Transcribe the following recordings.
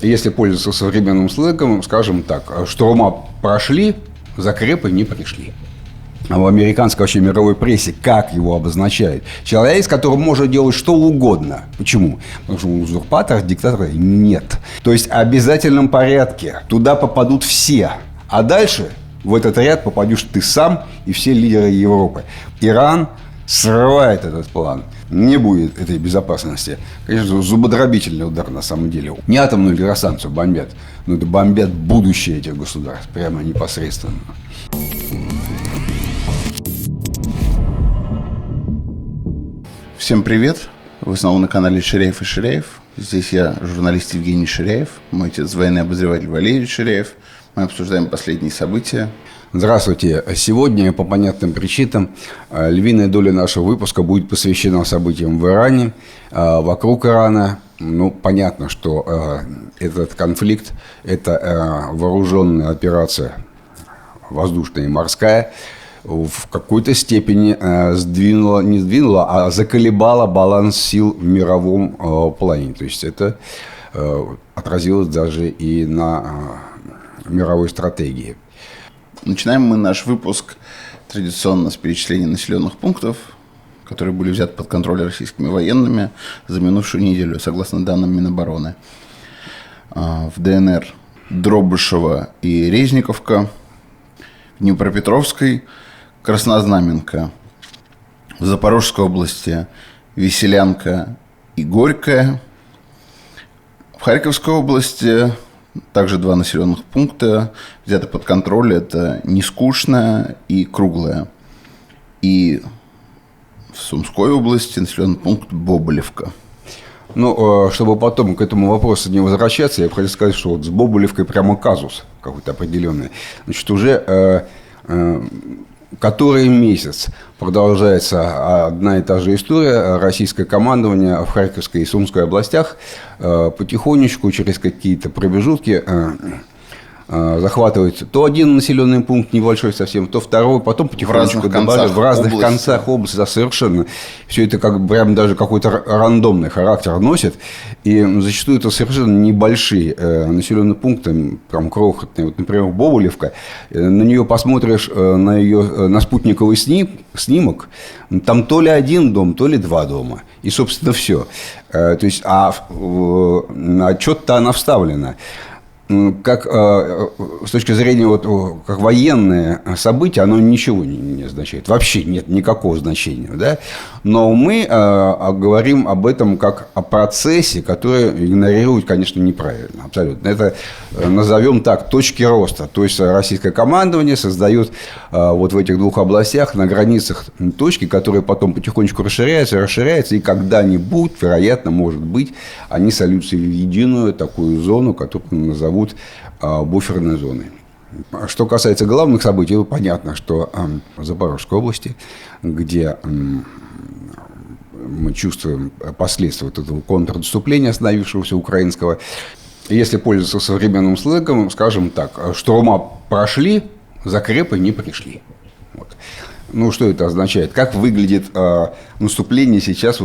Если пользоваться современным сленгом, скажем так, штурма прошли, закрепы не пришли. А в американской вообще мировой прессе как его обозначают? Человек, с которым можно делать что угодно. Почему? Потому что узурпатора, диктатора нет. То есть в обязательном порядке туда попадут все. А дальше в этот ряд попадешь ты сам и все лидеры Европы. Иран срывает этот план. Не будет этой безопасности. Конечно, зубодробительный удар на самом деле. Не атомную электростанцию бомбят, но это бомбят будущее этих государств. Прямо непосредственно. Всем привет! Вы снова на канале Ширяев и Ширяев. Здесь я, журналист Евгений Ширяев, мой отец военный обозреватель Валерий Ширяев. Мы обсуждаем последние события. Здравствуйте. Сегодня, по понятным причинам, львиная доля нашего выпуска будет посвящена событиям в Иране, вокруг Ирана. Понятно, что этот конфликт – это вооруженная операция, воздушная и морская, в какой-то степени заколебала баланс сил в мировом плане. То есть это отразилось даже и на мировой стратегии. Начинаем мы наш выпуск традиционно с перечисления населенных пунктов, которые были взяты под контроль российскими военными за минувшую неделю, согласно данным Минобороны. В ДНР Дробышево и Резниковка, в Днепропетровской Краснознаменка, в Запорожской области Веселянка и Горькая, в Харьковской области также два населенных пункта взяты под контроль. Это Нескучная и Круглая. И в Сумской области населенный пункт Бобылевка. Чтобы потом к этому вопросу не возвращаться, я бы хотел сказать, что вот с Бобылевкой прямо казус какой-то определенный. Значит, уже который месяц продолжается одна и та же история. Российское командование в Харьковской и Сумской областях потихонечку через какие-то промежутки захватывает то один населенный пункт небольшой совсем, то второй, потом потихонечку добавляют в разных концах области. Да, совершенно. Все это как прям даже какой-то рандомный характер носит. И зачастую это совершенно небольшие населенные пункты, прям крохотные. Вот, например, Бобылевка. На нее посмотришь, на спутниковый снимок, там то ли один дом, то ли два дома. И, собственно, все. То есть, отчет-то она вставлена. Как с точки зрения как военное событие, оно ничего не означает. Вообще нет никакого значения. Да? Но мы говорим об этом как о процессе, который игнорировать, конечно, неправильно. Абсолютно. Это, назовем так, точки роста. То есть российское командование создает вот в этих двух областях на границах точки, которые потом потихонечку расширяются, и когда-нибудь, вероятно, может быть, они сольются в единую такую зону, которую назовут буферной зоной. Что касается главных событий, понятно, что в Запорожской области, где мы чувствуем последствия этого контрнаступления, остановившегося украинского, если пользоваться современным сленгом, скажем так, штурма прошли, закрепы не пришли. Вот. Что это означает? Как выглядит наступление сейчас,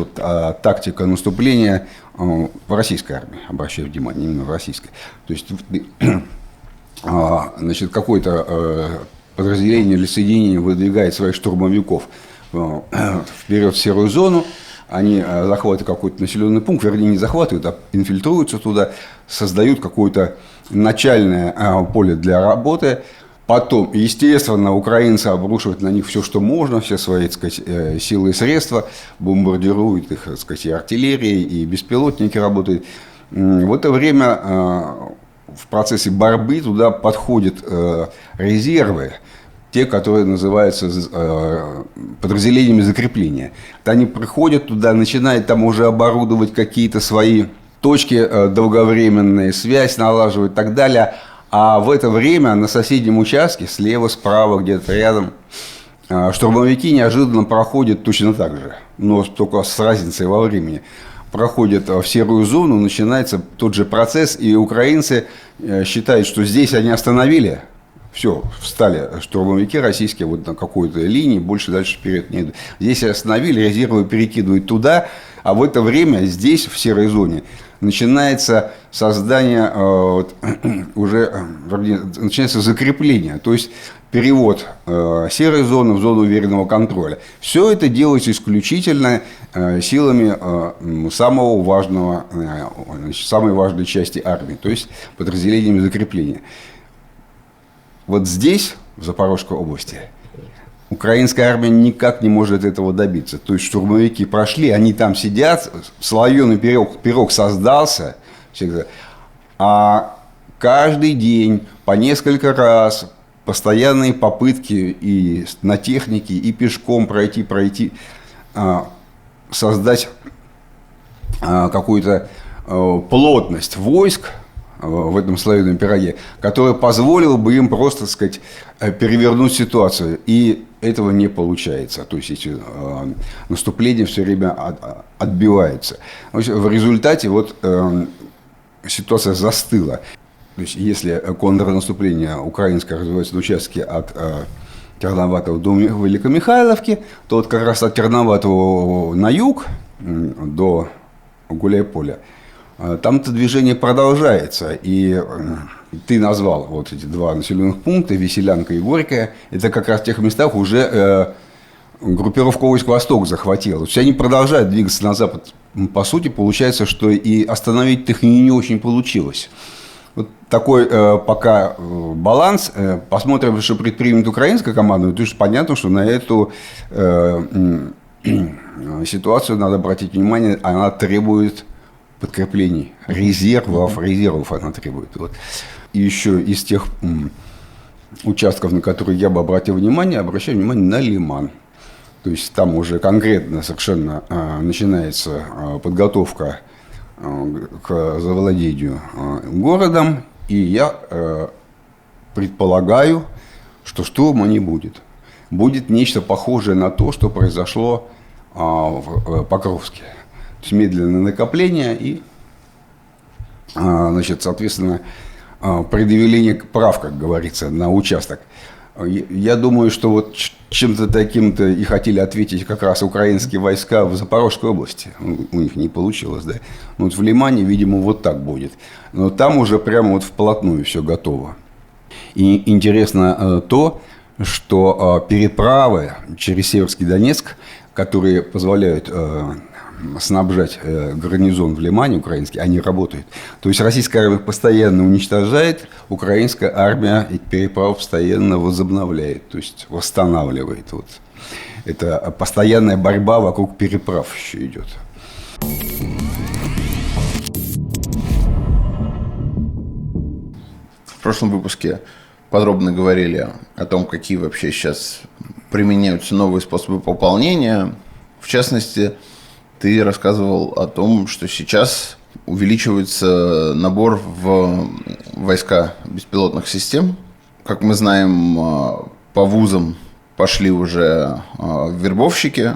тактика наступления в российской армии? Обращаю внимание, именно в российской. То есть, какое-то подразделение или соединение выдвигает своих штурмовиков вперед в серую зону, они захватывают какой-то населенный пункт, вернее, не захватывают, а инфильтруются туда, создают какое-то начальное поле для работы. Потом, естественно, украинцы обрушивают на них все, что можно, все свои, так сказать, силы и средства, бомбардируют их, так сказать, и артиллерия, и беспилотники работают. В это время в процессе борьбы туда подходят резервы, те, которые называются подразделениями закрепления. Они приходят туда, начинают там уже оборудовать какие-то свои точки долговременные, связь налаживать и так далее. А в это время на соседнем участке, слева, справа, где-то рядом, штурмовики неожиданно проходят точно так же, но только с разницей во времени. Проходят в серую зону, начинается тот же процесс, и украинцы считают, что здесь они остановили Все, встали штурмовики российские вот на какой-то линии, больше дальше вперед не идут. Здесь остановили, резервы перекидывают туда, а в это время здесь, в серой зоне, начинается создание, начинается закрепление, то есть перевод серой зоны в зону уверенного контроля. Все это делается исключительно силами самой важной части армии, то есть подразделениями закрепления. Вот здесь, в Запорожской области, украинская армия никак не может этого добиться. То есть штурмовики прошли, они там сидят, слоеный пирог создался, а каждый день по несколько раз постоянные попытки и на технике, и пешком пройти, создать какую-то плотность войск в этом слоеном пироге, которая позволила бы им просто, так сказать, перевернуть ситуацию. И этого не получается. То есть эти наступления все время отбиваются. В результате вот ситуация застыла. То есть если контрнаступление украинское развивается на участке от Терноватого до Великомихайловки, то вот как раз от Терноватого на юг до Гуляйполя там-то движение продолжается, и ты назвал вот эти два населенных пункта, Веселянка и Горькая, это как раз в тех местах уже группировка войск «Восток» захватила. То есть они продолжают двигаться на запад. По сути, получается, что и остановить их не очень получилось. Вот такой пока баланс. Посмотрим, что предпримет украинская команда. Потому что понятно, что на эту ситуацию надо обратить внимание, она требует подкреплений, резервов она требует. Вот. И еще из тех участков, на которые я бы обратил внимание, обращаю внимание на Лиман. То есть там уже конкретно совершенно начинается подготовка к завладению городом, и я предполагаю, что штурма не будет. Будет нечто похожее на то, что произошло в Покровске. То есть медленное накопление и, значит, соответственно, предъявление прав, как говорится, на участок. Я думаю, что вот чем-то таким-то и хотели ответить как раз украинские войска в Запорожской области. У них не получилось, да. Но вот в Лимане, видимо, вот так будет. Но там уже прямо вот вплотную все готово. И интересно то, что переправы через Северский Донецк, которые позволяют снабжать гарнизон в Лимане украинский, они работают. То есть российская армия постоянно уничтожает, украинская армия эти переправы постоянно возобновляет, то есть восстанавливает. Вот. Это постоянная борьба вокруг переправ еще идет. В прошлом выпуске подробно говорили о том, какие вообще сейчас применяются новые способы пополнения. В частности, ты рассказывал о том, что сейчас увеличивается набор в войска беспилотных систем. Как мы знаем, по вузам пошли уже вербовщики.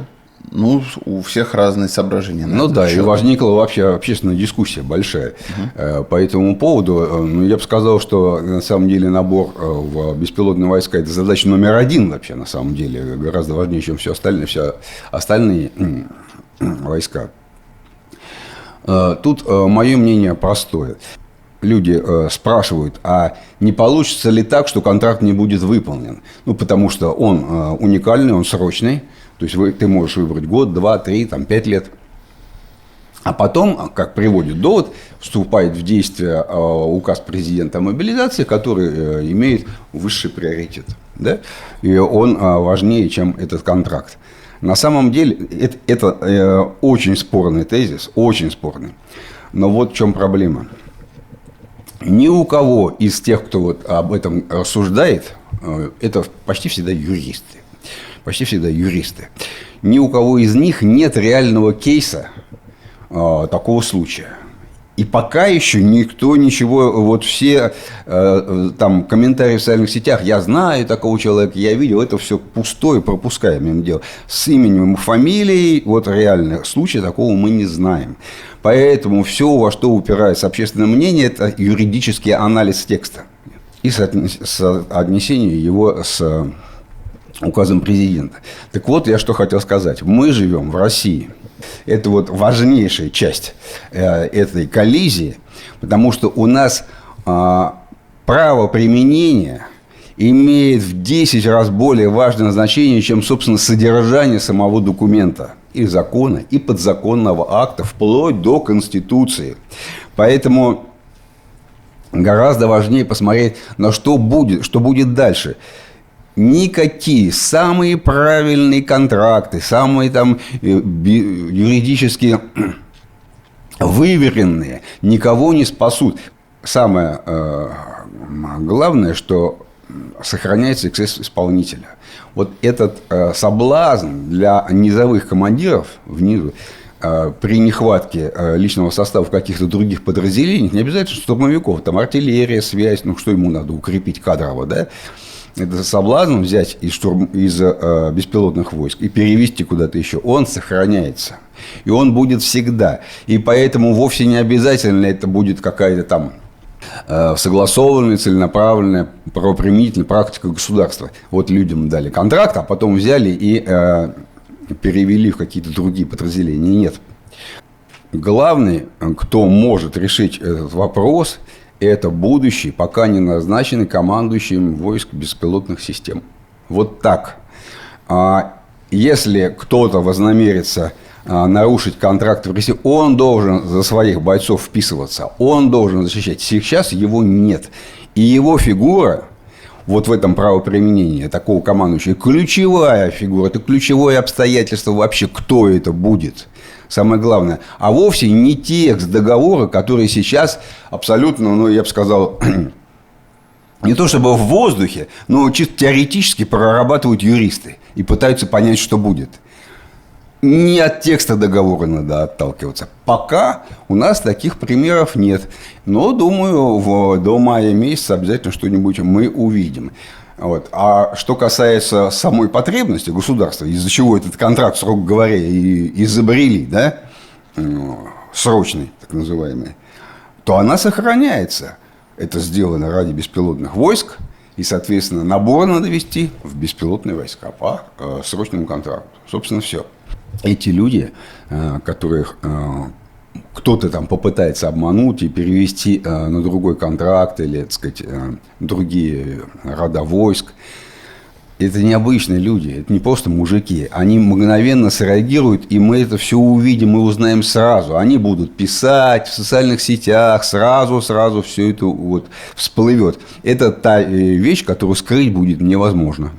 Ну, у всех разные соображения. Ну да, и возникла вообще общественная дискуссия большая по этому поводу. Ну, я бы сказал, что на самом деле набор в беспилотные войска – это задача номер один вообще на самом деле. Гораздо важнее, чем все остальные войска. Тут мое мнение простое. Люди спрашивают, а не получится ли так, что контракт не будет выполнен? Ну, потому что он уникальный, он срочный. То есть ты можешь выбрать год, 2, 3, 5 лет. А потом, как приводит довод, вступает в действие указ президента о мобилизации, который имеет высший приоритет. Да? И он важнее, чем этот контракт. На самом деле, это очень спорный тезис, очень спорный. Но вот в чем проблема. Ни у кого из тех, кто вот об этом рассуждает, это почти всегда юристы. Ни у кого из них нет реального кейса такого случая. И пока еще никто ничего, вот все там комментарии в социальных сетях, я знаю такого человека, я видел, это все пустое, пропускаем им дело. С именем и фамилией, вот реально случая такого мы не знаем. Поэтому все, во что упирается общественное мнение, это юридический анализ текста. и соотнесение его с указом президента. Так вот, я что хотел сказать. Мы живем в России. Это вот важнейшая часть этой коллизии, потому что у нас право применения имеет в 10 раз более важное значение, чем, собственно, содержание самого документа, и закона, и подзаконного акта, вплоть до Конституции. Поэтому гораздо важнее посмотреть, на что будет дальше. Никакие самые правильные контракты, самые там юридически выверенные никого не спасут. Самое главное, что сохраняется эксцесс исполнителя. Вот этот соблазн для низовых командиров внизу при нехватке личного состава в каких-то других подразделениях, не обязательно штурмовиков, там артиллерия, связь, что ему надо укрепить кадрово, да? Это соблазн взять из беспилотных войск и перевести куда-то еще, он сохраняется. И он будет всегда. И поэтому вовсе не обязательно это будет какая-то там согласованная, целенаправленная, правоприменительная практика государства. Вот людям дали контракт, а потом взяли и перевели в какие-то другие подразделения. Нет. Главный, кто может решить этот вопрос, это будущий, пока не назначенный командующим войск беспилотных систем. Вот так. Если кто-то вознамерится нарушить контракт в России, он должен за своих бойцов вписываться, он должен защищать. Сейчас его нет. И его фигура вот в этом правоприменении такого командующего, ключевая фигура, это ключевое обстоятельство вообще, кто это будет. Самое главное. А вовсе не текст договора, который сейчас абсолютно, я бы сказал, не то чтобы в воздухе, но чисто теоретически прорабатывают юристы и пытаются понять, что будет. Не от текста договора надо отталкиваться. Пока у нас таких примеров нет. Но, думаю, до мая месяца обязательно что-нибудь мы увидим. Вот. А что касается самой потребности государства, из-за чего этот контракт, строго говоря, и изобрели, да, срочный, так называемый, то она сохраняется. Это сделано ради беспилотных войск, и, соответственно, набор надо вести в беспилотные войска по срочному контракту. Собственно, все. Эти люди, которых кто-то там попытается обмануть и перевести на другой контракт или, так сказать, другие рода войск, это необычные люди, это не просто мужики. Они мгновенно среагируют, и мы это все увидим и узнаем сразу. Они будут писать в социальных сетях, сразу все это вот всплывет. Это та вещь, которую скрыть будет невозможно.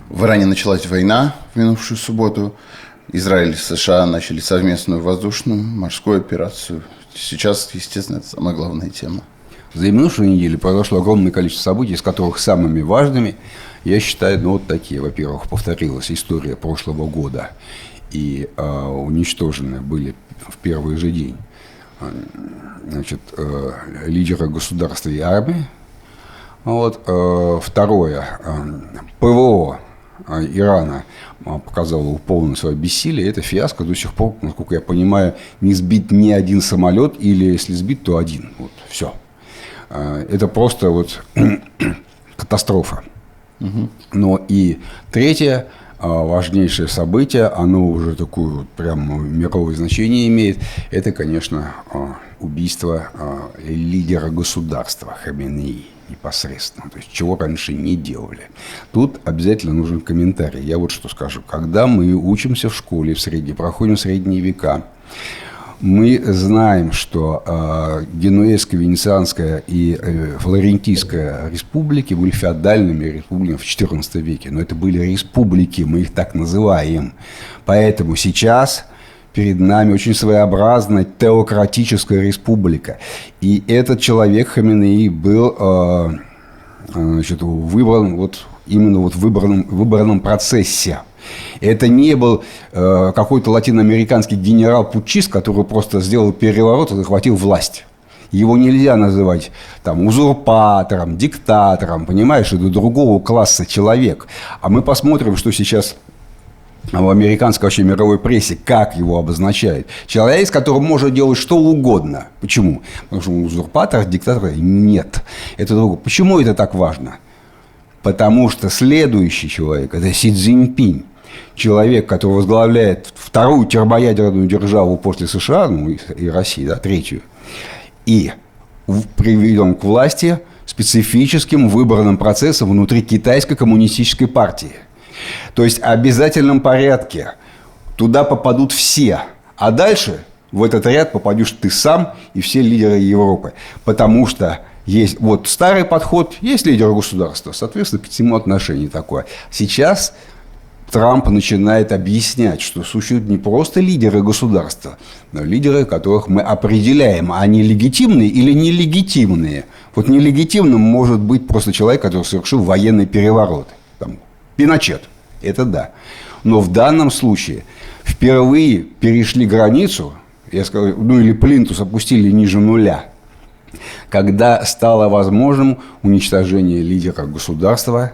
В Иране началась война в минувшую субботу. Израиль и США начали совместную воздушную, морскую операцию. Сейчас, естественно, это самая главная тема. За минувшую неделю произошло огромное количество событий, из которых самыми важными, я считаю, вот такие. Во-первых, повторилась история прошлого года. И уничтожены были в первый же день лидеры государства и армии. Вот. Второе. ПВО Ирана показало полное свое бессилие. Это фиаско. До сих пор, насколько я понимаю, не сбит ни один самолет, или если сбит, то один. Вот, все. Это просто вот катастрофа. Угу. Но и третье, важнейшее событие, оно уже такое вот прям мировое значение имеет, это, конечно, убийство лидера государства Хаменеи непосредственно, то есть чего раньше не делали. Тут обязательно нужен комментарий. Я вот что скажу. Когда мы учимся в школе, проходим средние века, мы знаем, что Генуэзская, Венецианская и Флорентийская республики были феодальными республиками в XIV веке. Но это были республики, мы их так называем. Поэтому сейчас перед нами очень своеобразная теократическая республика. И этот человек, Хаменеи, был выбран именно в выборном процессе. Это не был какой-то латиноамериканский генерал-путчист, который просто сделал переворот и захватил власть. Его нельзя называть там узурпатором, диктатором, понимаешь, это другого класса человек. А мы посмотрим, что сейчас в американской вообще мировой прессе, как его обозначают. Человек, с которым можно делать что угодно. Почему? Потому что узурпатора, диктатора нет. Это другое. Почему это так важно? Потому что следующий человек – это Си Цзиньпинь. Человек, который возглавляет вторую термоядерную державу после США, ну и России, да, третью, и приведен к власти специфическим выборным процессом внутри китайской коммунистической партии. То есть в обязательном порядке туда попадут все, а дальше в этот ряд попадешь ты сам и все лидеры Европы. Потому что есть вот старый подход, есть лидер государства, соответственно, к нему отношение такое. Сейчас Трамп начинает объяснять, что существуют не просто лидеры государства, но лидеры, которых мы определяем, они легитимные или нелегитимные. Вот нелегитимным может быть просто человек, который совершил военный переворот. Там, Пиночет. Это да. Но в данном случае впервые перешли границу, я скажу, ну или плинтус опустили ниже нуля, когда стало возможным уничтожение лидера государства,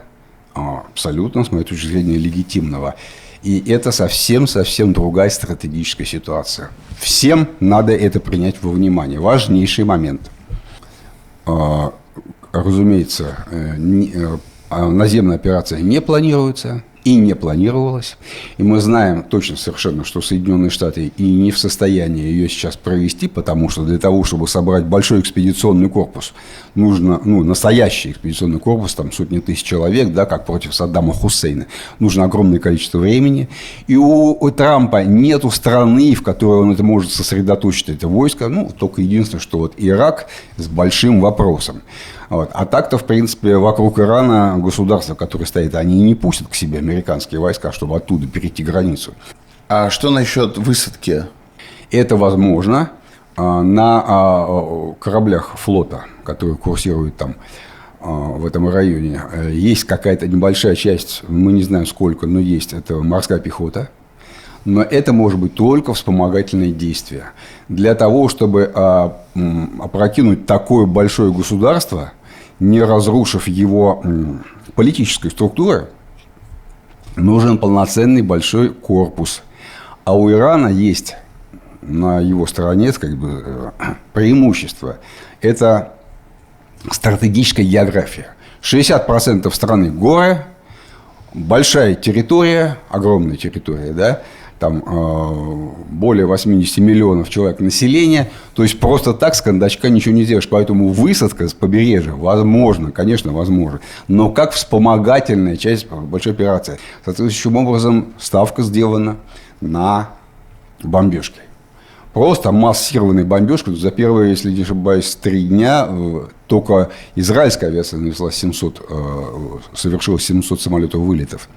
абсолютно, с моей точки зрения, легитимного. И это совсем другая стратегическая ситуация. Всем надо это принять во внимание. Важнейший момент. Разумеется, наземная операция не планируется и не планировалась. И мы знаем точно совершенно, что Соединенные Штаты и не в состоянии ее сейчас провести, потому что для того, чтобы собрать большой экспедиционный корпус, нужно, настоящий экспедиционный корпус, там сотни тысяч человек, да, как против Саддама Хусейна, нужно огромное количество времени. И у Трампа нету страны, в которой он это может сосредоточить, это войско, только единственное, что вот Ирак с большим вопросом. Вот. А так-то, в принципе, вокруг Ирана государства, которые стоят, они не пустят к себе американские войска, чтобы оттуда перейти границу. А что насчет высадки? Это возможно на кораблях флота, которые курсируют там в этом районе. Есть какая-то небольшая часть, мы не знаем сколько, но есть, это морская пехота. Но это может быть только вспомогательное действие. Для того, чтобы опрокинуть такое большое государство, не разрушив его политической структуры, нужен полноценный большой корпус. А у Ирана есть на его стороне преимущество. Это стратегическая география. 60% страны горы, большая территория, огромная территория, да, там более 80 миллионов человек населения, то есть просто так с кондачка ничего не сделаешь, поэтому высадка с побережья возможно, конечно, возможно, но как вспомогательная часть большой операции. Соответствующим образом ставка сделана на бомбежки. Просто массированная бомбежка. За первые, если не ошибаюсь, 3 дня только израильская авиация совершила 700 самолетов вылетов.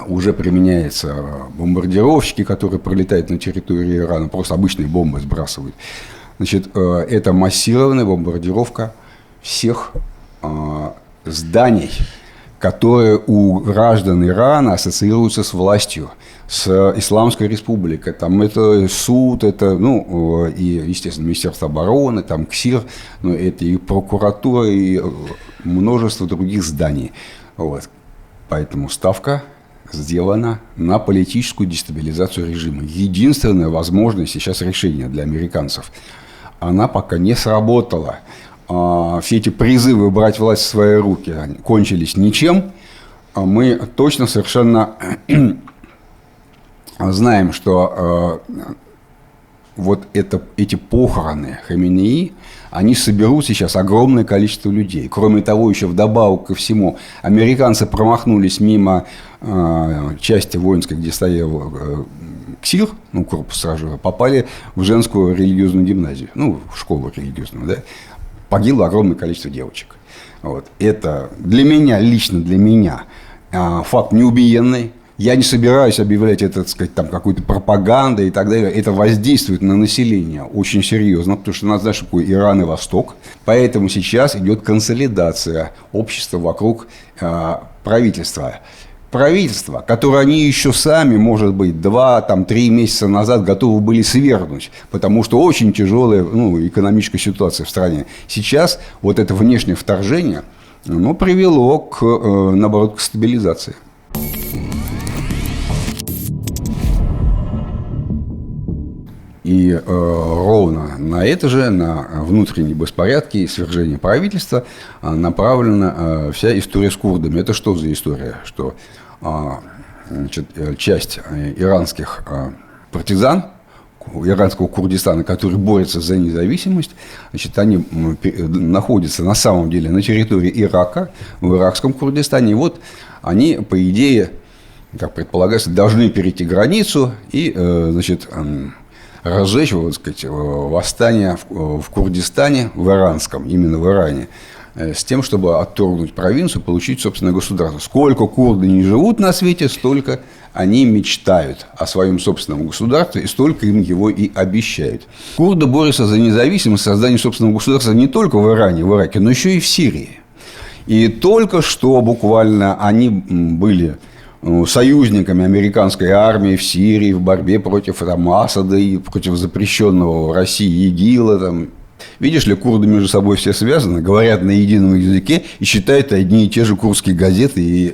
Уже применяются бомбардировщики, которые пролетают на территории Ирана. Просто обычные бомбы сбрасывают. Значит, это массированная бомбардировка всех зданий, которые у граждан Ирана ассоциируются с властью, с Исламской Республикой. Там это суд, это, и, естественно, Министерство обороны, там КСИР, это и прокуратура, и множество других зданий. Вот. Поэтому ставка сделана на политическую дестабилизацию режима. Единственное возможное сейчас решение для американцев. Она пока не сработала. Все эти призывы брать власть в свои руки кончились ничем. Мы точно совершенно знаем, что вот эти похороны Хаминеи, они соберут сейчас огромное количество людей. Кроме того, еще вдобавок ко всему, американцы промахнулись мимо части воинской, где стоял КСИР, корпус стражи, попали в женскую религиозную гимназию, в школу религиозную, да. Погибло огромное количество девочек. Вот. Это лично для меня, факт неубиенный. Я не собираюсь объявлять это, так сказать, там какой-то пропагандой и так далее. Это воздействует на население очень серьезно, потому что надо знать, что такое Иран и Восток. Поэтому сейчас идет консолидация общества вокруг правительства. Правительство, которое они еще сами, может быть, 2-3 месяца назад готовы были свергнуть, потому что очень тяжелая экономическая ситуация в стране. Сейчас вот это внешнее вторжение привело наоборот, к стабилизации. И ровно на это же, на внутренние беспорядки и свержение правительства направлена вся история с курдами. Это что за история? Что часть иранских партизан, иранского Курдистана, которые борются за независимость, они находятся на самом деле на территории Ирака, в иракском Курдистане. И вот они, по идее, как предполагается, должны перейти границу и, разжечь, восстание в Курдистане, в иранском, именно в Иране, с тем, чтобы отторгнуть провинцию, получить собственное государство. Сколько курды не живут на свете, столько они мечтают о своем собственном государстве, и столько им его и обещают. Курды борются за независимость, создание собственного государства не только в Иране, в Ираке, но еще и в Сирии. И только что буквально они были союзниками американской армии в Сирии в борьбе против Асада и против запрещенного в России ИГИЛа. Там. Видишь ли, курды между собой все связаны, говорят на едином языке и читают одни и те же курдские газеты и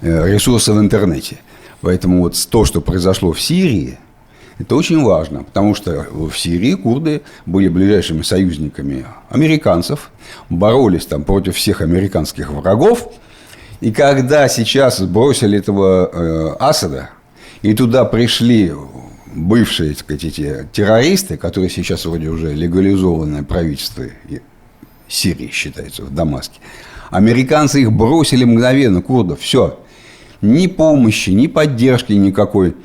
ресурсы в интернете. Поэтому вот то, что произошло в Сирии, это очень важно, потому что в Сирии курды были ближайшими союзниками американцев, боролись там против всех американских врагов. И когда сейчас бросили этого Асада, и туда пришли бывшие, так сказать, эти террористы, которые сейчас вроде уже легализованное правительство Сирии считается, в Дамаске, американцы их бросили мгновенно, курдов, все. Ни помощи, ни поддержки никакой.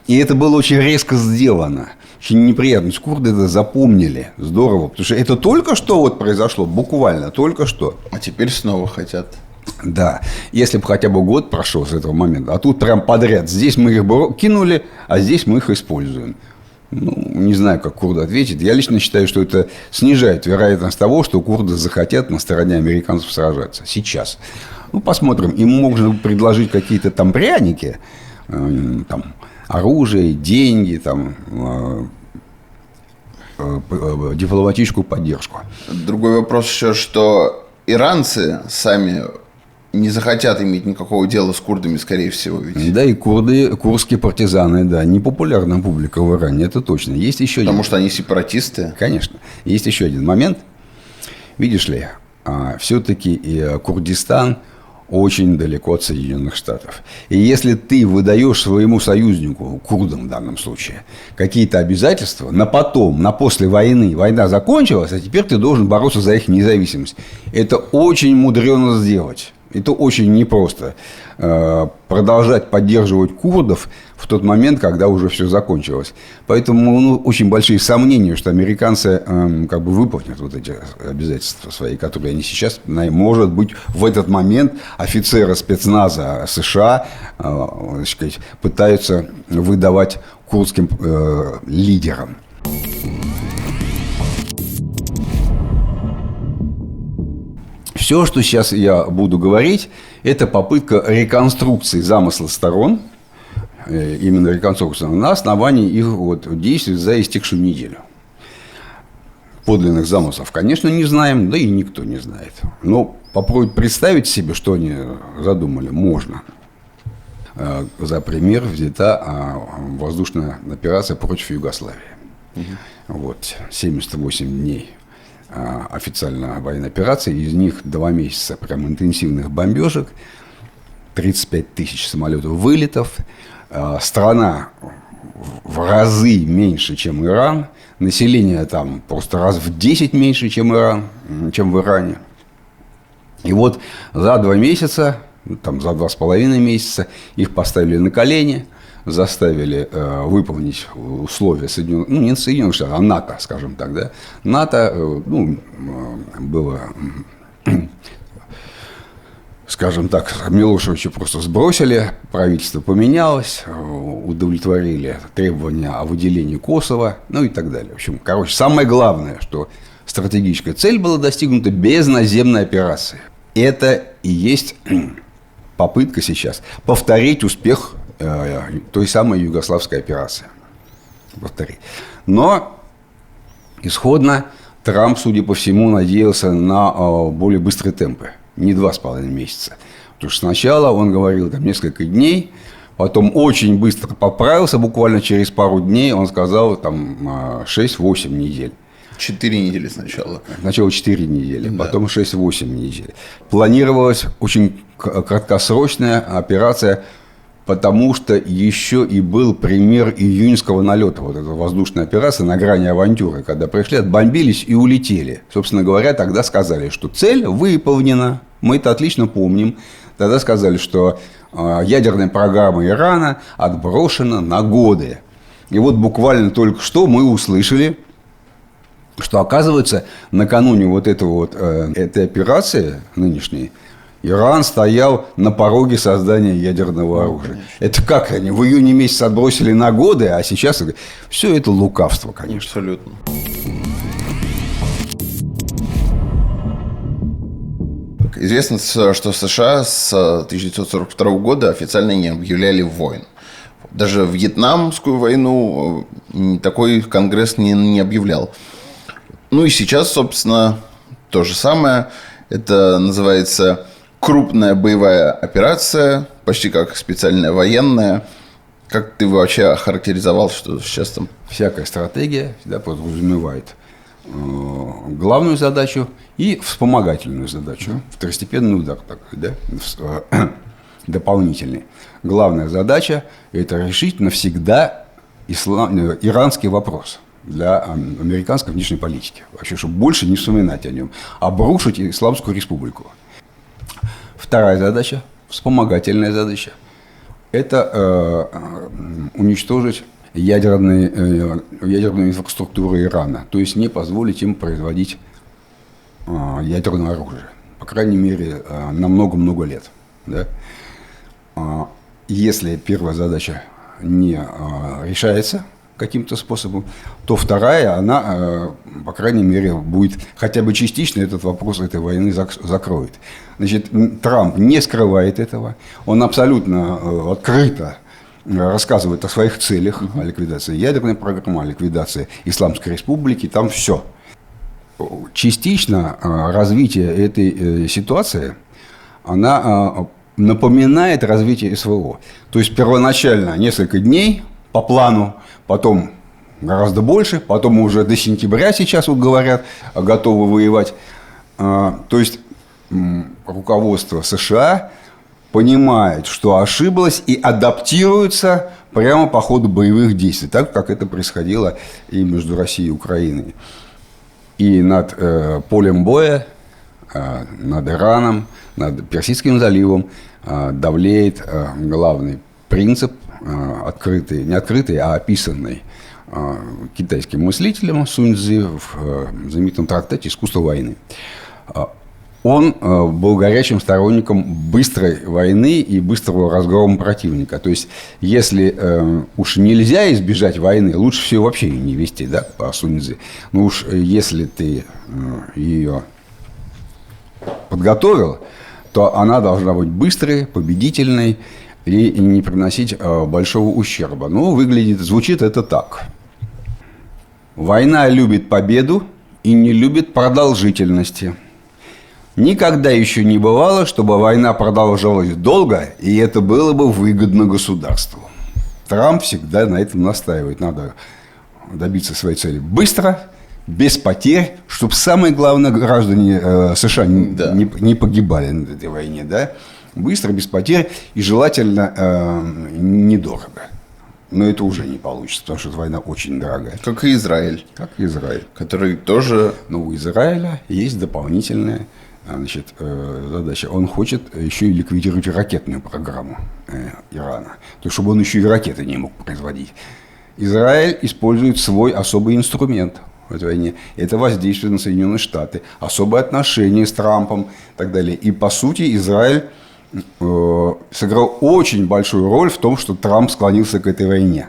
И это было очень резко сделано. Очень неприятно. Курды это запомнили. Здорово. Потому что это только что вот произошло, буквально, только что. А теперь снова хотят. Да, если бы хотя бы год прошел с этого момента, а тут прям подряд. Здесь мы их кинули, а здесь мы их используем. Не знаю, как курды ответят. Я лично считаю, что это снижает вероятность того, что курды захотят на стороне американцев сражаться. Сейчас. Посмотрим. Им можно предложить какие-то там пряники, там, оружие, деньги, там, дипломатическую поддержку. Другой вопрос еще, что иранцы сами не захотят иметь никакого дела с курдами, скорее всего. Ведь. Да, и курды, курдские партизаны, да, непопулярная публика в Иране, это точно. Есть еще Потому что они сепаратисты. Конечно. Есть еще один момент. Видишь ли, все-таки Курдистан очень далеко от Соединенных Штатов. И если ты выдаешь своему союзнику, курдам в данном случае, какие-то обязательства на потом, на после войны, война закончилась, а теперь ты должен бороться за их независимость. Это очень мудрено сделать. Это очень непросто продолжать поддерживать курдов в тот момент, когда уже все закончилось. Поэтому очень большие сомнения, что американцы выполнят вот эти обязательства свои, которые они сейчас, может быть, в этот момент офицеры спецназа США пытаются выдавать курдским лидерам. Все, что сейчас я буду говорить, это попытка реконструкции замысла сторон, именно реконструкции, на основании их действий за истекшую неделю. Подлинных замыслов, конечно, не знаем, да и никто не знает. Но попробовать представить себе, что они задумали, можно. За пример взята воздушная операция против Югославии. 78 дней. Официально военной операции, из них 2 месяца прям интенсивных бомбежек, 35 тысяч самолетов вылетов, страна в разы меньше, чем Иран, население там просто раз в 10 меньше, чем в Иране. И вот за 2 месяца, там за 2,5 месяца их поставили на колени, заставили выполнить условия Соединенных, не Соединенных Штатов, а НАТО, скажем так, да. НАТО, было, скажем так, Милошевича просто сбросили, правительство поменялось, удовлетворили требования о выделении Косово, и так далее. В общем, самое главное, что стратегическая цель была достигнута без наземной операции. Это и есть попытка сейчас повторить успех той самой югославской операции. Повторить. Но исходно Трамп, судя по всему, надеялся на более быстрые темпы. Не 2,5 месяца. Потому что сначала он говорил несколько дней, потом очень быстро поправился, буквально через пару дней он сказал там 6-8 недель. 4 недели сначала. Сначала 4 недели, Да. потом 6-8 недель. Планировалась очень краткосрочная операция, потому что еще и был пример июньского налета. Вот эта воздушная операция на грани авантюры, когда пришли, отбомбились и улетели. Собственно говоря, тогда сказали, что цель выполнена. Мы это отлично помним. Тогда сказали, что ядерная программа Ирана отброшена на годы. И вот буквально только что мы услышали, что, оказывается, накануне вот этой операции нынешней, Иран стоял на пороге создания ядерного оружия. Это как они в июне месяце отбросили на годы, а сейчас все это лукавство, конечно. Абсолютно. Известно, что США с 1942 года официально не объявляли войн. Даже Вьетнамскую войну такой Конгресс не объявлял. Ну и сейчас, собственно, то же самое. Это называется крупная боевая операция, почти как специальная военная. Как ты вообще охарактеризовал, что сейчас там? Всякая стратегия всегда подразумевает главную задачу и вспомогательную задачу, второстепенный удар такой, да, дополнительный. Главная задача – это решить навсегда иранский вопрос для американской внешней политики. Вообще, чтобы больше не вспоминать о нем. Обрушить Исламскую республику. Вторая задача, вспомогательная задача – это уничтожить ядерную инфраструктуру Ирана. То есть не позволить им производить ядерное оружие. По крайней мере, на много-много лет. Да? Если первая задача не решается каким-то способом, то вторая, она, по крайней мере, будет хотя бы частично этот вопрос этой войны закроет. Значит, Трамп не скрывает этого. Он абсолютно открыто рассказывает о своих целях, о ликвидации ядерной программы, о ликвидации Исламской республики, там все. Частично развитие этой ситуации, она напоминает развитие СВО. То есть первоначально несколько дней по плану, потом гораздо больше, потом уже до сентября сейчас вот говорят, готовы воевать. То есть руководство США понимает, что ошиблось, и адаптируется прямо по ходу боевых действий, так как это происходило и между Россией и Украиной. И над полем боя, над Ираном, над Персидским заливом давлеет главный принцип, открытый, не открытый, а описанный китайским мыслителем Сунь Цзы в знаменитом трактате «Искусство войны». Он был горячим сторонником быстрой войны и быстрого разгрома противника. То есть, если уж нельзя избежать войны, лучше всего вообще ее не вести, да, по Сунь Цзы. Но уж если ты ее подготовил, то она должна быть быстрой, победительной и не приносить большого ущерба. Ну, звучит это так. Война любит победу и не любит продолжительности. Никогда еще не бывало, чтобы война продолжалась долго, и это было бы выгодно государству. Трамп всегда на этом настаивает. Надо добиться своей цели быстро, без потерь, чтобы, самое главное, граждане США не погибали на этой войне. Да? Быстро, без потерь и желательно недорого. Но это уже не получится, потому что эта война очень дорогая. Как и Израиль. Как и Израиль. Который тоже... Но у Израиля есть дополнительная задача. Он хочет еще и ликвидировать ракетную программу Ирана. То есть, чтобы он еще и ракеты не мог производить. Израиль использует свой особый инструмент в этой войне. Это воздействие на Соединенные Штаты, особые отношения с Трампом и так далее. И, по сути, Израиль сыграл очень большую роль в том, что Трамп склонился к этой войне.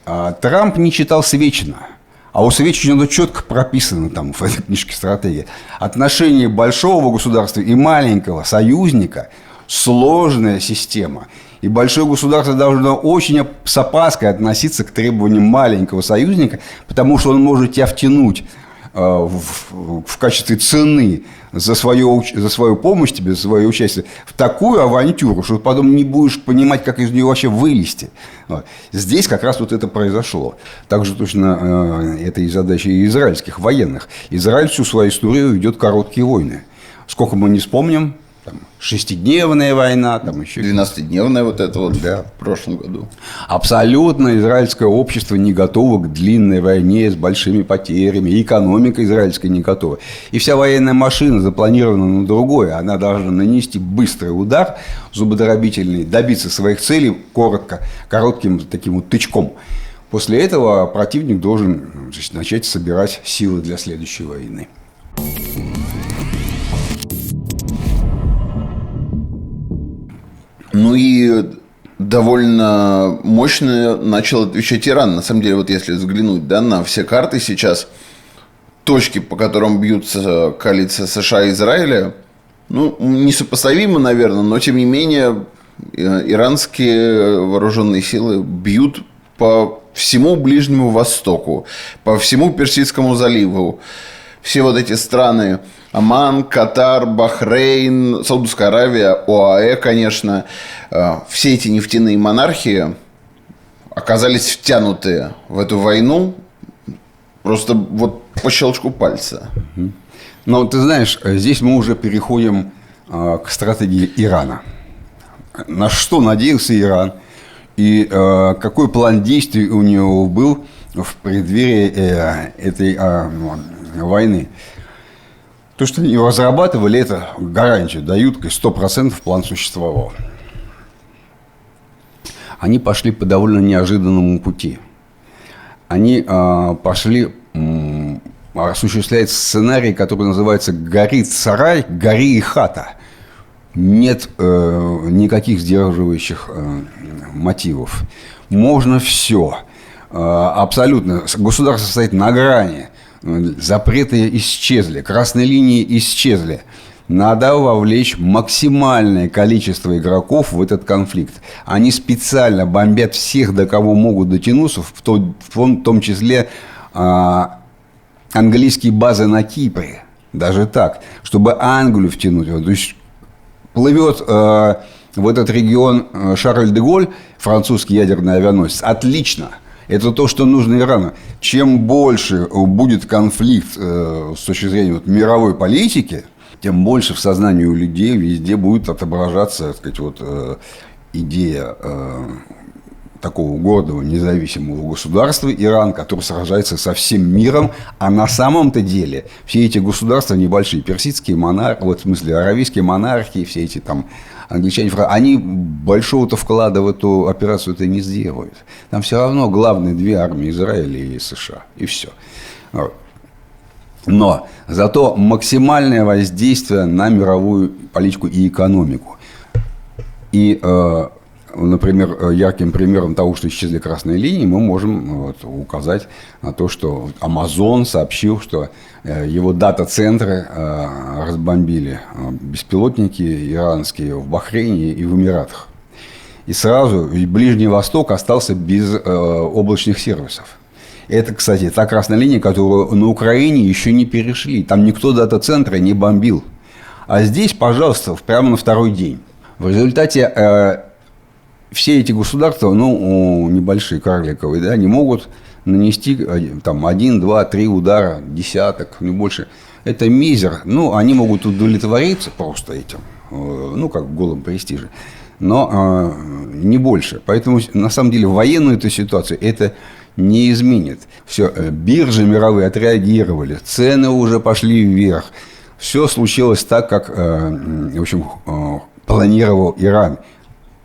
Трамп не читал Свечина. А у Свечина четко прописано там в этой книжке «Стратегия». Отношения большого государства и маленького союзника – сложная система. И большое государство должно очень с опаской относиться к требованиям маленького союзника, потому что он может тебя втянуть в качестве цены за свою помощь тебе, за свое участие в такую авантюру, что потом не будешь понимать, как из нее вообще вылезти. Вот. Здесь как раз вот это произошло. Также точно это и задача и израильских военных. Израиль всю свою историю ведет короткие войны. Сколько мы не вспомним, там, 6-дневная война, там еще 12-дневная вот это вот, да, в прошлом году. Абсолютно израильское общество не готово к длинной войне с большими потерями, и экономика израильская не готова. И вся военная машина запланирована на другое. Она должна нанести быстрый удар, зубодробительный, добиться своих целей коротким таким вот тычком. После этого противник должен, значит, начать собирать силы для следующей войны. Ну и довольно мощно начал отвечать Иран. На самом деле, вот если взглянуть, да, на все карты сейчас, точки, по которым бьются коалиция США и Израиля, ну, несопоставимо, наверное, но тем не менее иранские вооруженные силы бьют по всему Ближнему Востоку, по всему Персидскому заливу. Все вот эти страны: Оман, Катар, Бахрейн, Саудовская Аравия, ОАЭ, конечно, все эти нефтяные монархии оказались втянуты в эту войну просто вот по щелчку пальца. Но ты знаешь, здесь мы уже переходим к стратегии Ирана. На что надеялся Иран и какой план действий у него был в преддверии этой войны. То, что они разрабатывали, это гарантию дают, 100% план существовал. Они пошли по довольно неожиданному пути. Они пошли осуществлять сценарий, который называется «Горит сарай, гори и хата». Нет никаких сдерживающих мотивов. Можно все. Абсолютно. Государство стоит на грани. Запреты исчезли, красные линии исчезли. Надо вовлечь максимальное количество игроков в этот конфликт. Они специально бомбят всех, до кого могут дотянуться, в том числе английские базы на Кипре. Даже так, чтобы Англию втянуть. То есть плывет в этот регион Шарль де Голль, французский ядерный авианосец. Отлично. Это то, что нужно Ирану. Чем больше будет конфликт с точки зрения вот мировой политики, тем больше в сознании у людей везде будет отображаться, так сказать, вот, идея такого гордого независимого государства Иран, который сражается со всем миром, а на самом-то деле все эти государства небольшие, персидские монархи, вот в смысле аравийские монархии, все эти там англичане, они большого-то вклада в эту операцию-то не сделают. Там все равно главные две армии — Израиля и США, и все. Но зато максимальное воздействие на мировую политику и экономику. И, например, ярким примером того, что исчезли красные линии, мы можем вот указать на то, что Amazon сообщил, что его дата-центры разбомбили беспилотники иранские в Бахрейне и в Эмиратах. И сразу Ближний Восток остался без облачных сервисов. Это, кстати, та красная линия, которую на Украине еще не перешли. Там никто дата-центры не бомбил. А здесь, пожалуйста, прямо на второй день. В результате все эти государства, ну, небольшие, карликовые, да, не могут нанести там 1, 2, 3 удара, десяток, не больше. Это мизер. Ну, они могут удовлетвориться просто этим, ну, как в голом престиже, но не больше. Поэтому, на самом деле, военную эту ситуацию это не изменит. Все, биржи мировые отреагировали, цены уже пошли вверх. Все случилось так, как, в общем, планировал Иран.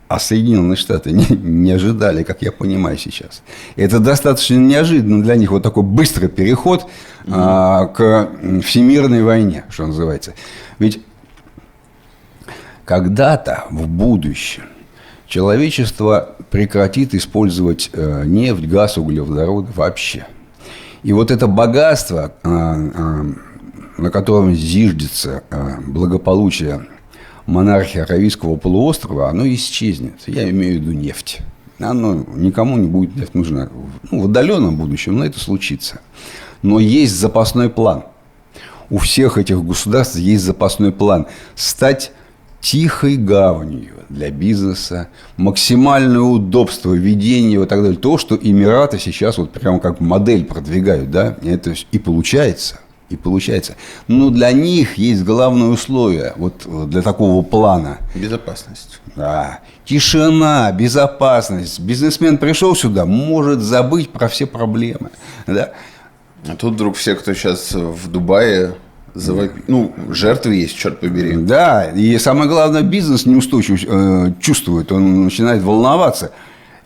А Соединенные Штаты не ожидали, как я понимаю сейчас. Это достаточно неожиданно для них, вот такой быстрый переход к всемирной войне, что называется. Ведь когда-то в будущем человечество прекратит использовать нефть, газ, углеводороды вообще. И вот это богатство, на котором зиждется благополучие монархии Аравийского полуострова, оно исчезнет. Я имею в виду нефть. Оно никому не будет нефть нужна. Ну, в отдаленном будущем, но это случится. Но есть запасной план. у всех этих государств есть запасной план – стать тихой гаванью для бизнеса, максимальное удобство ведения и так далее. То, что Эмираты сейчас вот прямо как модель продвигают, да, это и получается. И получается. Но для них есть главное условие вот для такого плана. Безопасность. Да. Тишина, безопасность. Бизнесмен пришел сюда, может забыть про все проблемы. Да. А тут вдруг все, кто сейчас в Дубае, ну, жертвы есть, черт побери. Да, и самое главное, бизнес неустойчиво чувствует, он начинает волноваться.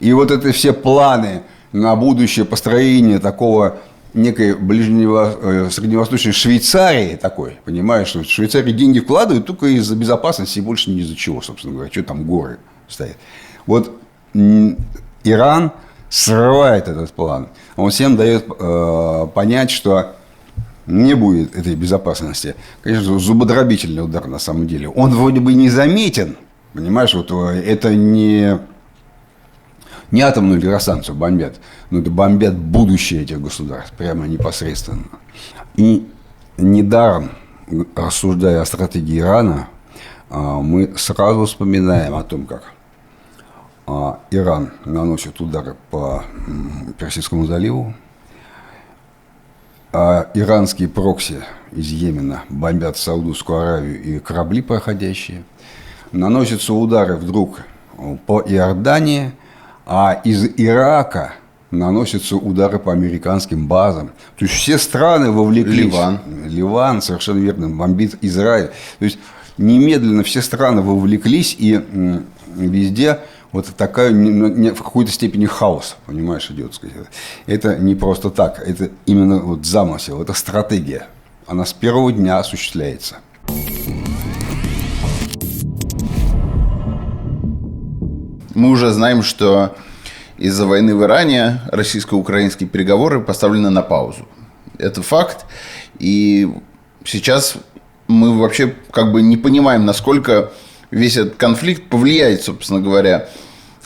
И вот это все планы на будущее построение такого некой средневосточной Швейцарии такой, понимаешь, что в Швейцарии деньги вкладывают только из-за безопасности и больше ни из-за чего, собственно говоря, что там горы стоят. Вот Иран срывает этот план. Он всем дает понять, что не будет этой безопасности. Конечно, зубодробительный удар на самом деле. Он вроде бы незаметен, понимаешь, вот это не атомную электростанцию бомбят, но это бомбят будущее этих государств, прямо непосредственно. И недаром, рассуждая о стратегии Ирана, мы сразу вспоминаем о том, как Иран наносит удары по Персидскому заливу, а иранские прокси из Йемена бомбят Саудовскую Аравию и корабли проходящие. Наносятся удары вдруг по Иордании, а из Ирака наносятся удары по американским базам. То есть все страны вовлеклись. Ливан, совершенно верно, бомбит Израиль. То есть немедленно все страны вовлеклись, и везде вот такая в какой-то степени хаос, понимаешь, идет. Это не просто так, это именно вот замысел, это стратегия. Она с первого дня осуществляется. Мы уже знаем, что из-за войны в Иране российско-украинские переговоры поставлены на паузу. Это факт. И сейчас мы вообще как бы не понимаем, насколько весь этот конфликт повлияет, собственно говоря,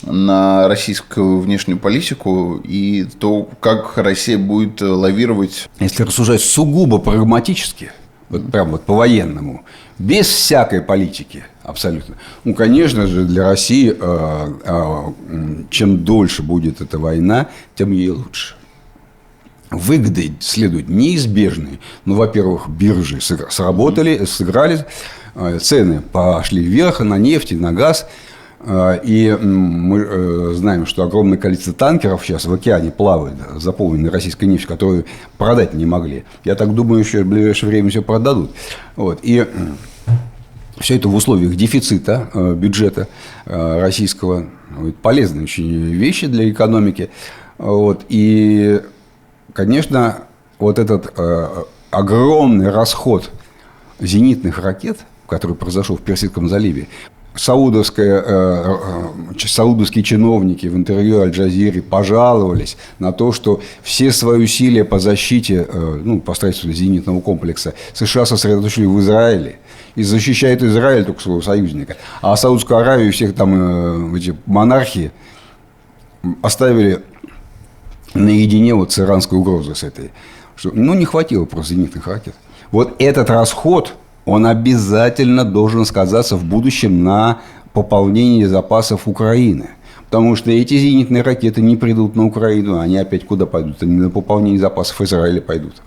на российскую внешнюю политику и то, как Россия будет лавировать. Если рассуждать сугубо прагматически, вот прям вот по-военному, без всякой политики абсолютно. Ну, конечно же, для России чем дольше будет эта война, тем ей лучше. Выгоды следуют неизбежные. Ну, во-первых, биржи сыграли, цены пошли вверх на нефть и на газ. И мы знаем, что огромное количество танкеров сейчас в океане плавает, заполненные российской нефтью, которую продать не могли. Я так думаю, еще в ближайшее время все продадут. Вот. И все это в условиях дефицита бюджета российского. Полезные очень вещи для экономики. Вот. И, конечно, вот этот огромный расход зенитных ракет, который произошел в Персидском заливе, саудовские чиновники в интервью Аль-Джазире пожаловались на то, что все свои усилия по защите, по строительству зенитного комплекса США сосредоточили в Израиле. И защищает Израиль только своего союзника. А Саудовскую Аравию, всех там эти монархии оставили наедине вот с иранской угрозой с этой. Что, не хватило просто зенитных ракет. Вот этот расход, он обязательно должен сказаться в будущем на пополнении запасов Украины. Потому что эти зенитные ракеты не придут на Украину, они опять куда пойдут? Они на пополнение запасов Израиля пойдут.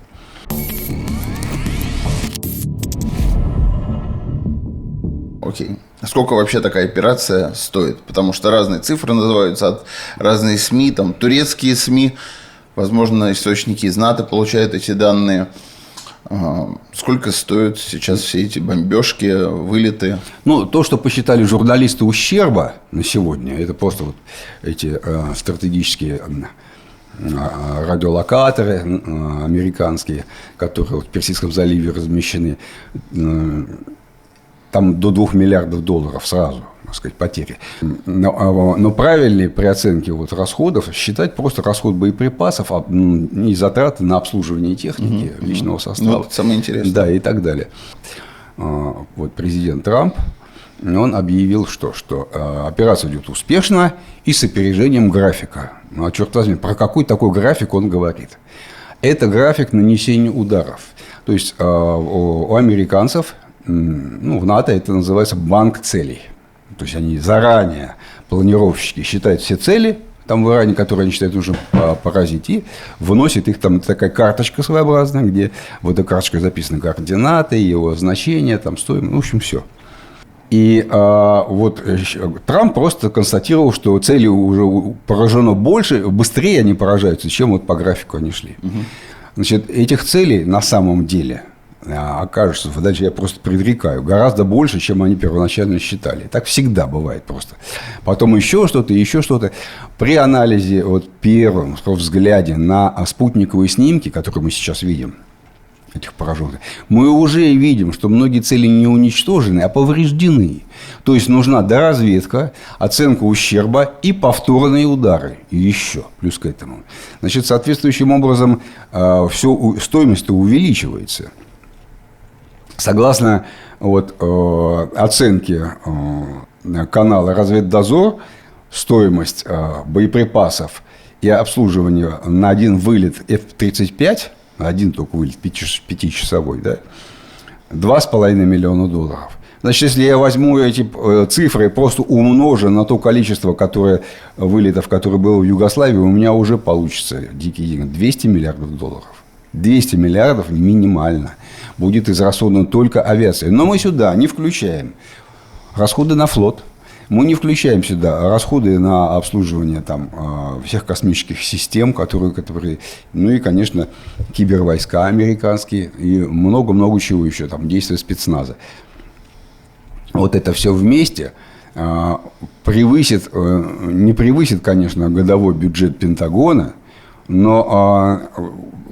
Окей. Сколько вообще такая операция стоит? Потому что разные цифры называются, разные СМИ, там турецкие СМИ, возможно, источники из НАТО получают эти данные. Сколько стоят сейчас все эти бомбежки, вылеты? То, что посчитали журналисты ущерба на сегодня, это просто вот эти стратегические радиолокаторы американские, которые в Персидском заливе размещены. Там до $2 миллиардов сразу, так сказать, потери. Но правильнее при оценке расходов считать просто расход боеприпасов и затраты на обслуживание техники, личного состава. Это самое интересное. Да, и так далее. Вот президент Трамп, он объявил, что операция идет успешно и с опережением графика. А черт возьми, про какой такой график он говорит? Это график нанесения ударов. То есть у американцев, в НАТО это называется банк целей. То есть они заранее, планировщики, считают все цели, там в Иране, которые они считают нужно поразить, и выносят их, там такая карточка своеобразная, где в этой карточке записаны координаты, его значения, там стоимость, в общем, все. И Трамп просто констатировал, что цели уже поражено больше, быстрее они поражаются, чем вот по графику они шли. Значит, этих целей на самом деле окажется, дальше я просто предрекаю, гораздо больше, чем они первоначально считали. Так всегда бывает просто. Потом еще что-то, еще что-то. При анализе, первом взгляде на спутниковые снимки, которые мы сейчас видим, этих пораженных, мы уже видим, что многие цели не уничтожены, а повреждены. То есть нужна доразведка, оценка ущерба и повторные удары. И еще плюс к этому. Значит, соответствующим образом стоимость увеличивается. Согласно оценке канала «Разведдозор», стоимость боеприпасов и обслуживания на один вылет F-35, один только вылет, 5-часовой, да, $2,5 миллиона. Значит, если я возьму эти цифры и просто умножу на то количество вылетов, которые было в Югославии, у меня уже получится дикие деньги. $200 миллиардов. 200 миллиардов минимально будет израсходована только авиация. Но мы сюда не включаем расходы на флот. Мы не включаем сюда расходы на обслуживание всех космических систем, которые, и, конечно, кибервойска американские и много-много чего еще, действия спецназа. Вот это все вместе не превысит, конечно, годовой бюджет Пентагона, но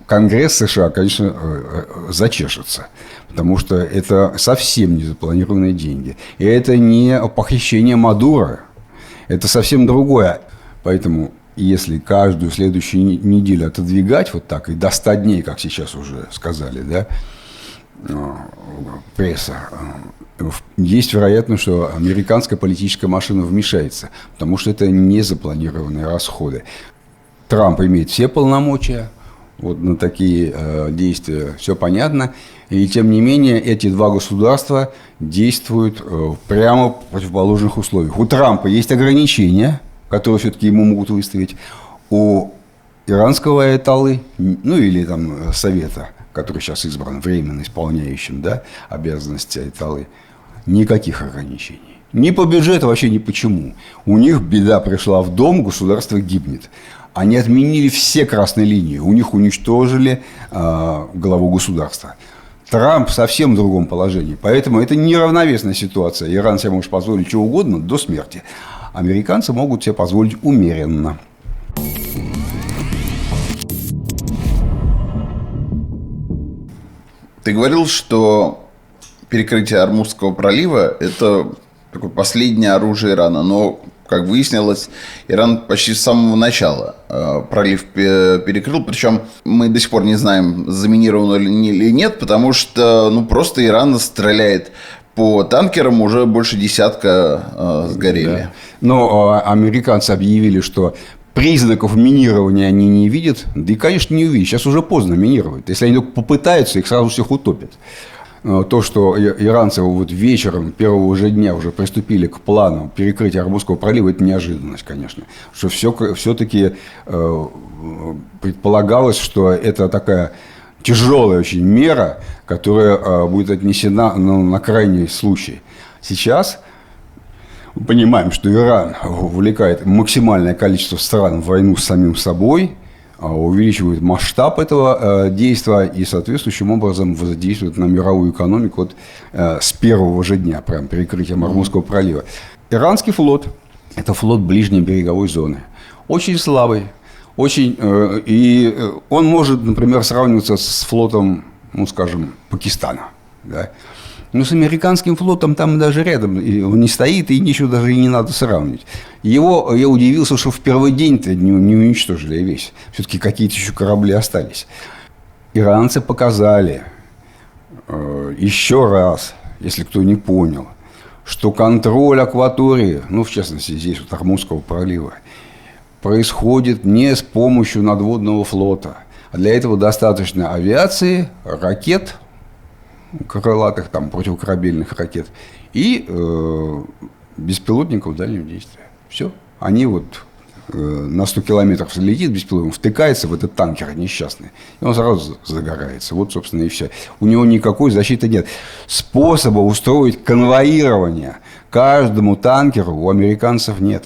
Конгресс США, конечно, зачешется. Потому что это совсем не запланированные деньги. И это не похищение Мадуро. Это совсем другое. Поэтому, если каждую следующую неделю отодвигать вот так, и до 100 дней, как сейчас уже сказали, да, пресса, есть вероятность, что американская политическая машина вмешается. Потому что это не запланированные расходы. Трамп имеет все полномочия на такие действия, все понятно. И тем не менее, эти два государства действуют прямо в противоположных условиях. У Трампа есть ограничения, которые все-таки ему могут выставить. У иранского аятоллы, или совета, который сейчас избран временно исполняющим, да, обязанности аятоллы, никаких ограничений. Ни по бюджету, вообще ни почему. У них беда пришла в дом, государство гибнет. Они отменили все красные линии. У них уничтожили главу государства. Трамп совсем в другом положении. Поэтому это неравновесная ситуация. Иран себе может позволить что угодно до смерти. Американцы могут себе позволить умеренно. Ты говорил, что перекрытие Ормузского пролива – это такое последнее оружие Ирана. Но, как выяснилось, Иран почти с самого начала пролив перекрыл. Причем мы до сих пор не знаем, заминировано или нет, потому что просто Иран стреляет по танкерам, уже больше десятка сгорели. Да. Но американцы объявили, что признаков минирования они не видят. Да и, конечно, не увидят. Сейчас уже поздно минировать. Если они только попытаются, их сразу всех утопят. То, что иранцы вечером первого же дня уже приступили к плану перекрытия Ормузского пролива, это неожиданность, конечно. Что все-таки предполагалось, что это такая тяжелая очень мера, которая будет отнесена на крайний случай. Сейчас мы понимаем, что Иран увлекает максимальное количество стран в войну с самим собой, увеличивает масштаб этого действия и соответствующим образом воздействует на мировую экономику с первого же дня, прям перекрытием Ормузского пролива. Иранский флот – это флот ближней береговой зоны. Очень слабый. И он может, например, сравниваться с флотом, Пакистана. Да? Но с американским флотом там даже рядом он не стоит, и ничего даже и не надо сравнивать. Я удивился, что в первый день-то не уничтожили весь. Все-таки какие-то еще корабли остались. Иранцы показали еще раз, если кто не понял, что контроль акватории, в частности, здесь Ормузского пролива, происходит не с помощью надводного флота, А для этого достаточно авиации, ракет крылатых, там, противокорабельных ракет и беспилотников дальнего действия. Все. Они вот на 100 километров летит беспилотник, втыкается в этот танкер несчастный, и он сразу загорается. Вот, собственно, и все. У него никакой защиты нет. Способа устроить конвоирование каждому танкеру у американцев нет.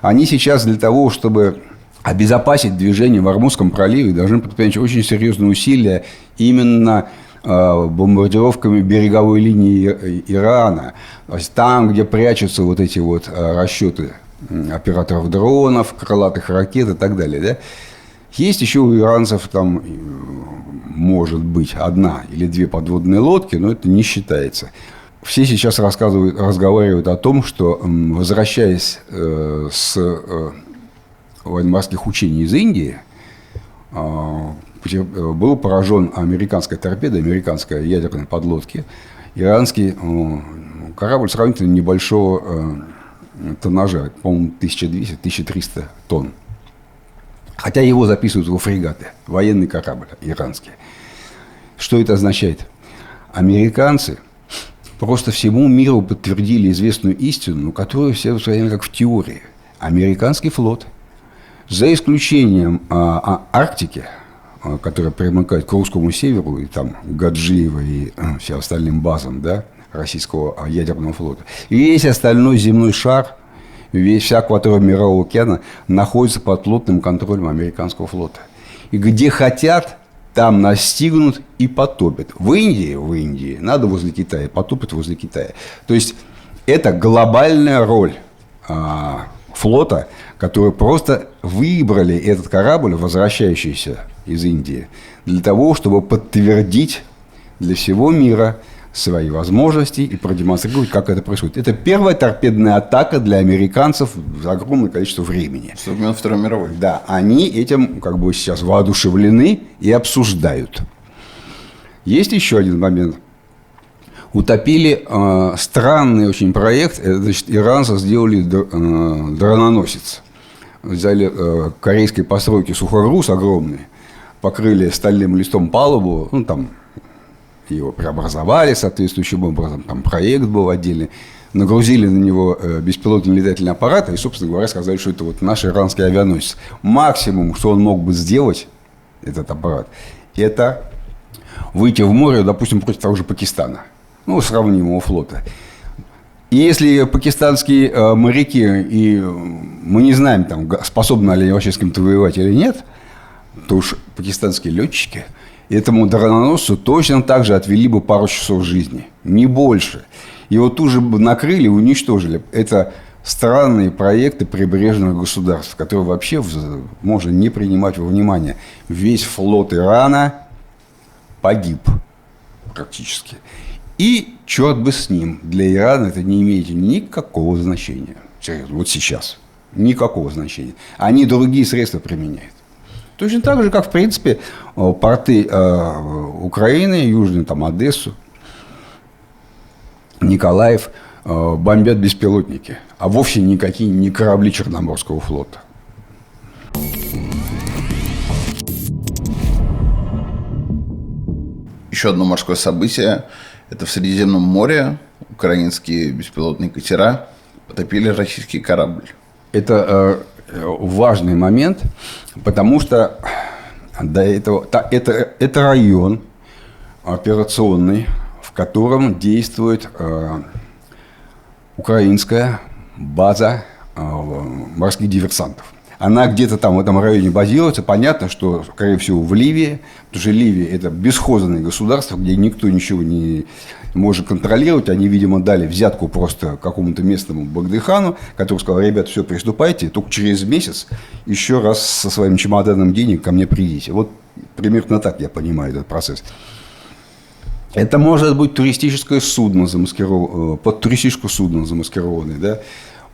Они сейчас для того, чтобы обезопасить движение в Ормузском проливе, должны предпринять очень серьезные усилия именно бомбардировками береговой линии Ирана. То есть там, где прячутся вот эти вот расчеты операторов дронов, крылатых ракет и так далее. Да? Есть еще у иранцев там, может быть, 1 или 2 подводные лодки, но это не считается. Все сейчас разговаривают о том, что, возвращаясь с военно-морских учений из Индии, был поражен американская торпеда, американская ядерная подлодки. Иранский корабль сравнительно небольшого тоннажа, по-моему, 1200-1300 тонн. Хотя его записывают во фрегаты, военный корабль иранский. Что это означает? Американцы просто всему миру подтвердили известную истину, которую все воспринимали как в теории. Американский флот, за исключением Арктики, которая примыкает к русскому северу, и там Гаджиево и всем остальным базам, да, российского ядерного флота, и весь остальной земной шар, вся акватория Мирового океана находится под плотным контролем американского флота. И где хотят, там настигнут и потопят. В Индии надо возле Китая, потопят возле Китая. То есть это глобальная роль флота, которые просто выбрали этот корабль, возвращающийся из Индии, для того, чтобы подтвердить для всего мира свои возможности и продемонстрировать, как это происходит. Это первая торпедная атака для американцев за огромное количество времени. Со времен Второй мировой. Да, они этим как бы сейчас воодушевлены и обсуждают. Есть еще один момент. Утопили странный очень проект. Значит, иранцы сделали дрононосец. Взяли корейской постройки сухогруз огромный, покрыли стальным листом палубу, ну там его преобразовали соответствующим образом, там проект был отдельный, нагрузили на него беспилотный летательный аппарат и, собственно говоря, сказали, что это вот наш иранский авианосец. Максимум, что он мог бы сделать, этот аппарат, это выйти в море, допустим, против того же Пакистана, ну, сравнимого флота. И если пакистанские моряки, и мы не знаем, там, способны ли они вообще с кем-то воевать или нет, то уж пакистанские летчики этому дрононосцу точно так же отвели бы пару часов жизни, не больше. Его тут же бы накрыли, уничтожили. Это странные проекты прибрежных государств, которые вообще можно не принимать во внимание. Весь флот Ирана погиб практически. И черт бы с ним. Для Ирана это не имеет никакого значения. Серьезно, вот сейчас. Никакого значения. Они другие средства применяют. Точно так же, как, в принципе, порты Украины, Южную, там, Одессу, Николаев бомбят беспилотники, а вовсе никакие не корабли Черноморского флота. Еще одно морское событие. Это в Средиземном море украинские беспилотные катера потопили российский корабль. Это важный момент, потому что до этого это район операционный, в котором действует украинская база морских диверсантов. Она где-то там в этом районе базируется. Понятно, что, скорее всего, в Ливии, потому что Ливия – это бесхозное государство, где никто ничего не может контролировать. Они, видимо, дали взятку просто какому-то местному Багдыхану, который сказал: ребят, все, приступайте, только через месяц еще раз со своим чемоданом денег ко мне придите. Вот примерно так я понимаю этот процесс. Это может быть туристическое судно, под туристическое судно замаскированное, да?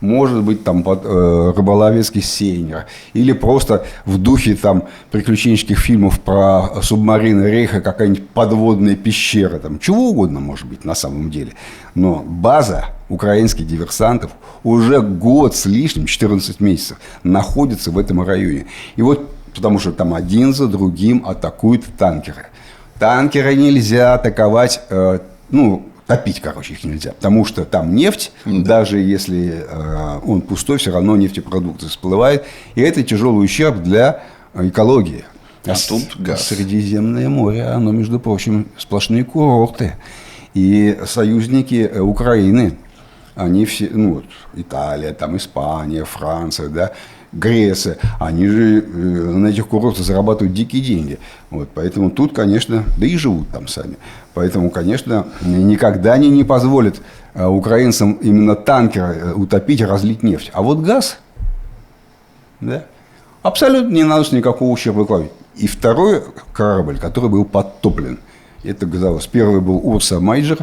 Может быть, там рыболовецкий сейнер, или просто в духе там приключенческих фильмов про субмарины Рейха какая-нибудь подводная пещера, там чего угодно может быть на самом деле. Но база украинских диверсантов уже год с лишним, 14 месяцев, находится в этом районе. И вот потому что там один за другим атакуют танкеры. Танкеры нельзя атаковать, топить, короче, их нельзя, потому что там нефть, даже если он пустой, все равно нефтепродукты всплывают, и это тяжелый ущерб для экологии. А тут газ. Средиземное море, оно, между прочим, сплошные курорты. И союзники Украины, они все, Италия, там Испания, Франция, да, Греция, они же на этих курортах зарабатывают дикие деньги. Вот, поэтому тут, конечно, да и живут там сами. Поэтому, конечно, никогда они не позволят украинцам именно танкеры утопить и разлить нефть. А вот газ, да, абсолютно не наносит никакого ущерба экологии. И второй корабль, который был подтоплен, это газовоз. Первый был Урса Майджор,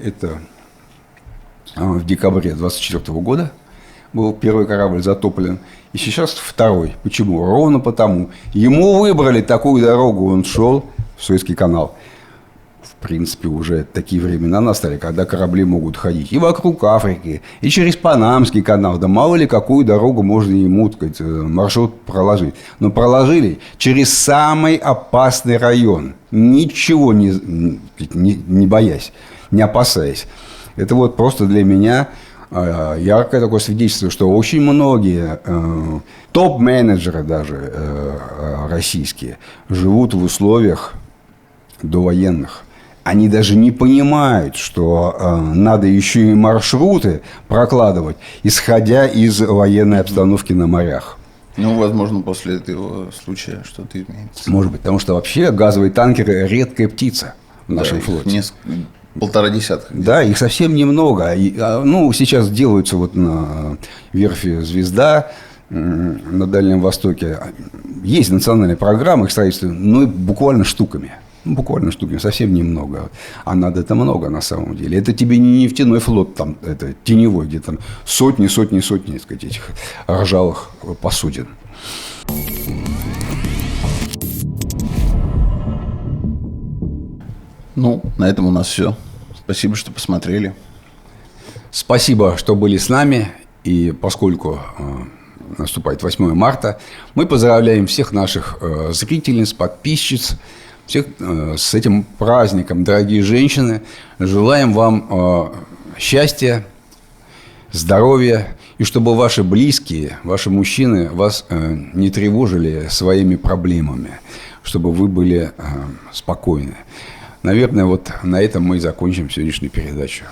это в декабре 24 года был первый корабль затоплен. И сейчас второй. Почему? Ровно потому. Ему выбрали такую дорогу, он шел в Суэцкий канал. В принципе, уже такие времена настали, когда корабли могут ходить и вокруг Африки, и через Панамский канал. Да мало ли, какую дорогу можно ему, так сказать, маршрут проложить. Но проложили через самый опасный район, ничего не боясь, не опасаясь. Это вот просто для меня яркое такое свидетельство, что очень многие топ-менеджеры даже российские живут в условиях довоенных. Они даже не понимают, что надо еще и маршруты прокладывать, исходя из военной обстановки на морях. Возможно, после этого случая что-то изменится. Может быть, потому что вообще газовые танкеры – редкая птица в нашем флоте. Полтора десятка. Да, их совсем немного. Сейчас делаются вот на верфи «Звезда» на Дальнем Востоке. Есть национальные программы их строительства, но буквально штуками. Буквально штуками, совсем немного. А надо это много на самом деле. Это тебе не нефтяной флот, там, это теневой, где там сотни, так сказать, этих ржавых посудин. На этом у нас все. Спасибо, что посмотрели. Спасибо, что были с нами. И поскольку наступает 8 марта, мы поздравляем всех наших зрительниц, подписчиц, всех с этим праздником, дорогие женщины. Желаем вам счастья, здоровья, и чтобы ваши близкие, ваши мужчины вас не тревожили своими проблемами, чтобы вы были спокойны. Наверное, вот на этом мы и закончим сегодняшнюю передачу.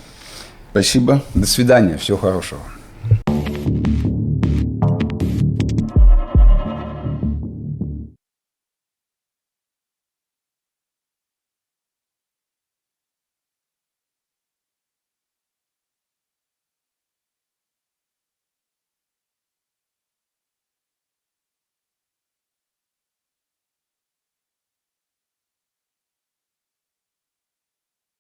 Спасибо. До свидания. Всего хорошего.